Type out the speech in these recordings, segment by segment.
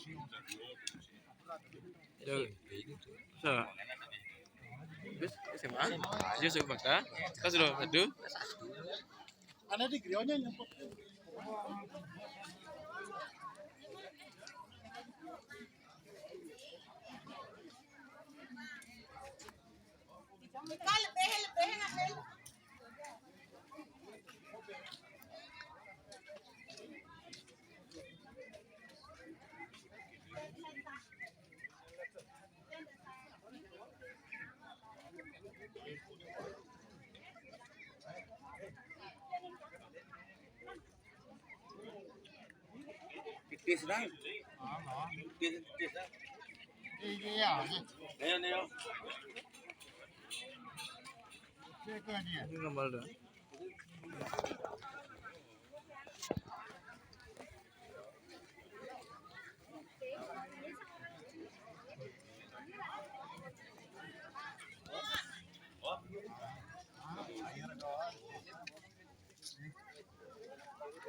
Yo, sa bis SMA, dia suka baca, kita sudah aduh, Ana di grionya nyemput. Tis lang. Tis lang. Iya. Ayo, ayo. ini gambar dah.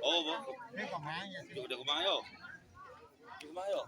Oh, Ini pemain ya. udah kumayo. Kumayo.